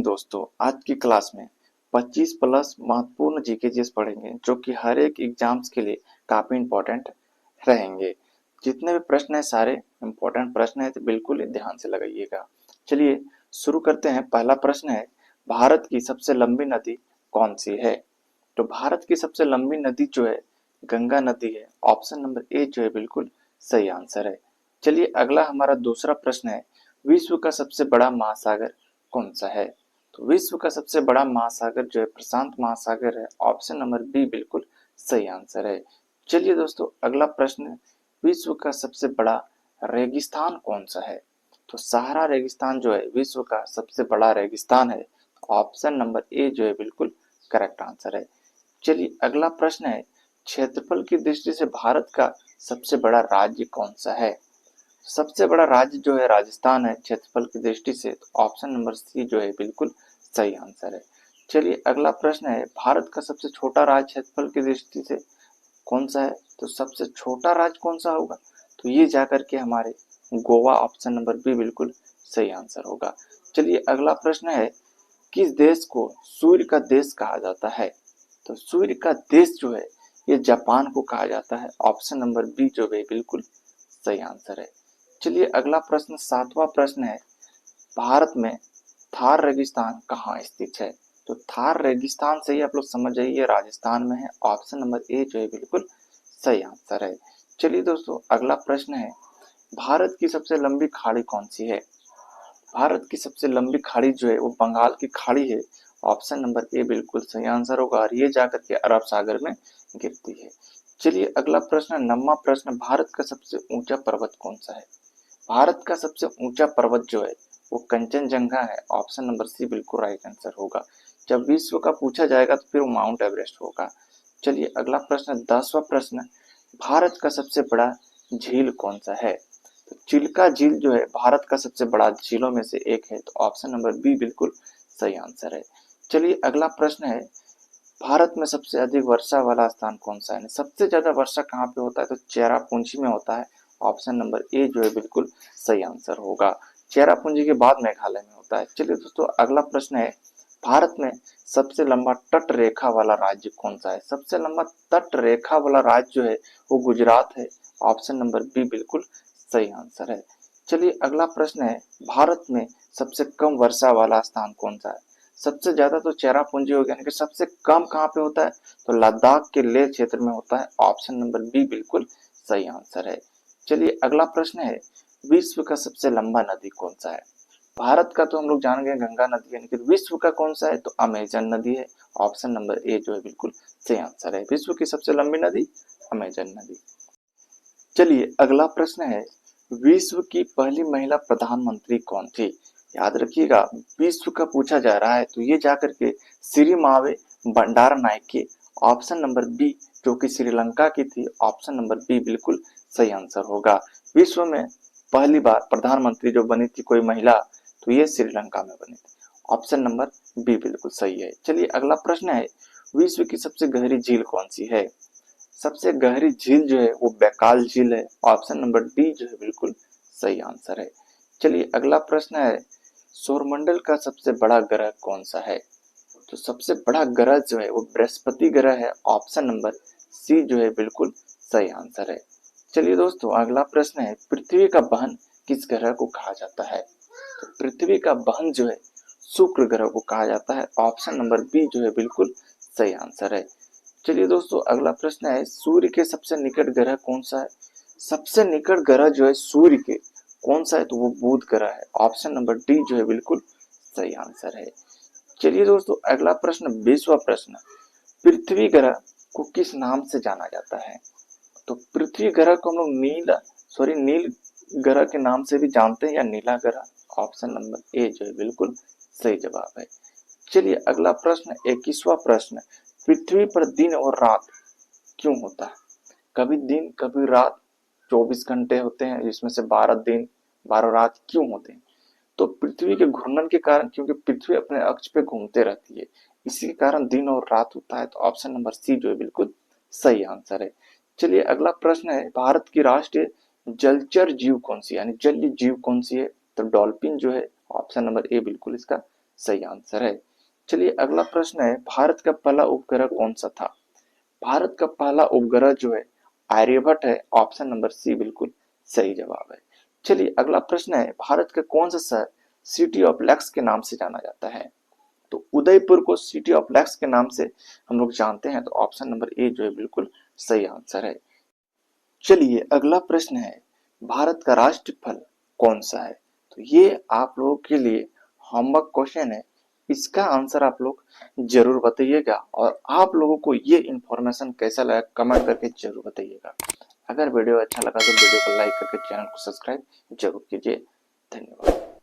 दोस्तों, आज की क्लास में 25 प्लस महत्वपूर्ण जीके पढ़ेंगे जो कि हर एक एग्जाम्स के लिए काफी इंपॉर्टेंट रहेंगे। जितने भी प्रश्न है सारे इंपॉर्टेंट प्रश्न है, तो बिल्कुल ध्यान से लगाइएगा। चलिए शुरू करते हैं। पहला प्रश्न है, भारत की सबसे लंबी नदी कौन सी है? तो भारत की सबसे लंबी नदी जो है गंगा नदी है। ऑप्शन नंबर ए जो है बिल्कुल सही आंसर है। चलिए अगला हमारा दूसरा प्रश्न है, विश्व का सबसे बड़ा महासागर कौन सा है? तो विश्व का सबसे बड़ा महासागर जो है प्रशांत महासागर है। ऑप्शन नंबर बी बिल्कुल सही आंसर है। चलिए दोस्तों अगला प्रश्न है, विश्व का सबसे बड़ा रेगिस्तान कौन सा है? तो सहारा रेगिस्तान जो है विश्व का सबसे बड़ा रेगिस्तान है। ऑप्शन नंबर ए जो है बिल्कुल करेक्ट आंसर है। चलिए अगला प्रश्न है, क्षेत्रफल की दृष्टि से भारत का सबसे बड़ा राज्य कौन सा है? सबसे बड़ा राज्य जो है राजस्थान है क्षेत्रफल की दृष्टि से। तो ऑप्शन नंबर सी जो है बिल्कुल सही आंसर है। चलिए अगला प्रश्न है, भारत का सबसे छोटा राज्य क्षेत्रफल की दृष्टि से कौन सा है? तो सबसे छोटा राज्य कौन सा होगा? तो ये जाकर के हमारे गोवा। ऑप्शन नंबर बी बिल्कुल सही आंसर होगा। चलिए अगला प्रश्न है, किस देश को सूर्य का देश कहा जाता है? तो सूर्य का देश जो है ये जापान को कहा जाता है। ऑप्शन नंबर बी जो है बिल्कुल सही आंसर है। चलिए अगला प्रश्न, सातवां प्रश्न है, भारत में थार रेगिस्तान कहाँ स्थित है? तो थार रेगिस्तान से ही आप लोग समझ जाइए राजस्थान में है। ऑप्शन नंबर ए जो है बिल्कुल सही आंसर है। चलिए दोस्तों अगला प्रश्न है, भारत की सबसे लंबी खाड़ी कौन सी है? भारत की सबसे लंबी खाड़ी जो है वो बंगाल की खाड़ी है। ऑप्शन नंबर ए बिल्कुल सही आंसर होगा और ये जाकर के अरब सागर में गिरती है। चलिए अगला प्रश्न, नौवां प्रश्न, भारत का सबसे ऊंचा पर्वत कौन सा है? भारत का सबसे ऊंचा पर्वत जो है वो कंचनजंगा है। ऑप्शन नंबर सी बिल्कुल राइट आंसर होगा। जब विश्व का पूछा जाएगा तो फिर वो माउंट एवरेस्ट होगा। चलिए अगला प्रश्न, 10वां प्रश्न, भारत का सबसे बड़ा झील कौन सा है? तो चिल्का झील जो है भारत का सबसे बड़ा झीलों में से एक है। तो ऑप्शन नंबर बी बिल्कुल सही आंसर है। चलिए अगला प्रश्न है, भारत में सबसे अधिक वर्षा वाला स्थान कौन सा है? सबसे ज्यादा वर्षा कहाँ पे होता है? तो चेरापूंजी में होता है। ऑप्शन नंबर ए जो है बिल्कुल सही आंसर होगा। चेरापूंजी के बाद मेघालय में होता है। चलिए दोस्तों अगला प्रश्न है, भारत में सबसे लंबा तट रेखा वाला राज्य कौन सा है? सबसे लंबा तट रेखा वाला राज्य जो है वो गुजरात है। ऑप्शन नंबर बी बिल्कुल सही आंसर है। चलिए अगला प्रश्न है, भारत में सबसे कम वर्षा वाला स्थान कौन सा है? सबसे ज्यादा तो चेरापूंजी हो गया, यानी कि सबसे कम कहाँ पे होता है? तो लद्दाख के लेह क्षेत्र में होता है। ऑप्शन नंबर बी बिल्कुल सही आंसर है। चलिए अगला प्रश्न है, विश्व का सबसे लंबा नदी कौन सा है? भारत का तो हम लोग जान गए गंगा नदी है, लेकिन विश्व का कौन सा है? तो अमेजन नदी है। ऑप्शन नंबर ए जो है बिल्कुल सही आंसर है। विश्व की सबसे लंबी नदी अमेजन नदी। चलिए अगला प्रश्न है, विश्व की पहली महिला प्रधानमंत्री कौन थी? याद रखिएगा विश्व का पूछा जा रहा है तो ये जाकर के सिरिमावे बंडारनायके। ऑप्शन नंबर बी जो कि श्रीलंका की थी। ऑप्शन नंबर बी बिल्कुल सही आंसर होगा। विश्व में पहली बार प्रधानमंत्री जो बनी थी कोई महिला, तो ये श्रीलंका में बनी थी। ऑप्शन नंबर बी बिल्कुल सही है। चलिए अगला प्रश्न है, विश्व की सबसे गहरी झील कौन सी है? सबसे गहरी झील जो है वो बैकाल झील है। ऑप्शन नंबर डी जो है बिल्कुल सही आंसर है। चलिए अगला प्रश्न है, सौरमंडल का सबसे बड़ा ग्रह कौन सा है? तो सबसे बड़ा ग्रह जो है वो बृहस्पति ग्रह है। ऑप्शन नंबर सी जो है बिल्कुल सही आंसर है। चलिए दोस्तों अगला प्रश्न है, पृथ्वी का बहन किस ग्रह को कहा जाता है? तो पृथ्वी का बहन जो है शुक्र ग्रह को कहा जाता है। ऑप्शन नंबर बी जो है बिल्कुल सही आंसर है। चलिए दोस्तों अगला प्रश्न है, सूर्य के सबसे निकट ग्रह कौन सा है? सबसे निकट ग्रह जो है सूर्य के कौन सा है? तो वो बुध ग्रह है। ऑप्शन नंबर डी जो है बिल्कुल सही आंसर है। चलिए दोस्तों अगला प्रश्न, 20वां प्रश्न, पृथ्वी ग्रह को किस नाम से जाना जाता है? तो पृथ्वी ग्रह को हम लोग नील ग्रह के नाम से भी जानते हैं या नीला ग्रह। ऑप्शन नंबर ए जो है बिल्कुल सही जवाब है। चलिए अगला प्रश्न, 21वां प्रश्न, पृथ्वी पर दिन और रात क्यों होता है? कभी दिन कभी रात, 24 घंटे होते हैं जिसमें से 12 दिन 12 रात क्यों होते हैं? तो पृथ्वी के घूर्णन के कारण, क्योंकि पृथ्वी अपने अक्ष पे घूमते रहती है, इसी के कारण दिन और रात होता है। तो ऑप्शन नंबर सी जो है बिल्कुल सही आंसर है। चलिए अगला प्रश्न है, भारत की राष्ट्रीय जलचर जीव कौन सी है, यानी जलीय जीव कौन सी है? तो डॉल्फिन जो है। ऑप्शन नंबर ए बिल्कुल इसका सही आंसर है। चलिए अगला प्रश्न है, भारत का पहला उपग्रह कौन सा था? भारत का पहला उपग्रह जो है आर्यभट्ट है, ऑप्शन नंबर सी बिल्कुल सही जवाब है। चलिए अगला प्रश्न है, भारत का कौन सा शहर सिटी ऑफ लैक्स के नाम से जाना जाता है? तो उदयपुर को सिटी ऑफ लैक्स के नाम से हम लोग जानते हैं, तो ऑप्शन नंबर ए जो है बिल्कुल सही आंसर है। चलिए अगला प्रश्न है, भारत का राष्ट्रीय फल कौन सा है? तो ये आप लोगों के लिए होमवर्क क्वेश्चन है, इसका आंसर आप लोग जरूर बताइएगा और आप लोगों को ये इन्फॉर्मेशन कैसा लगा कमेंट करके जरूर बताइएगा। अगर वीडियो अच्छा लगा तो वीडियो को लाइक करके चैनल को सब्सक्राइब जरूर कीजिए। धन्यवाद।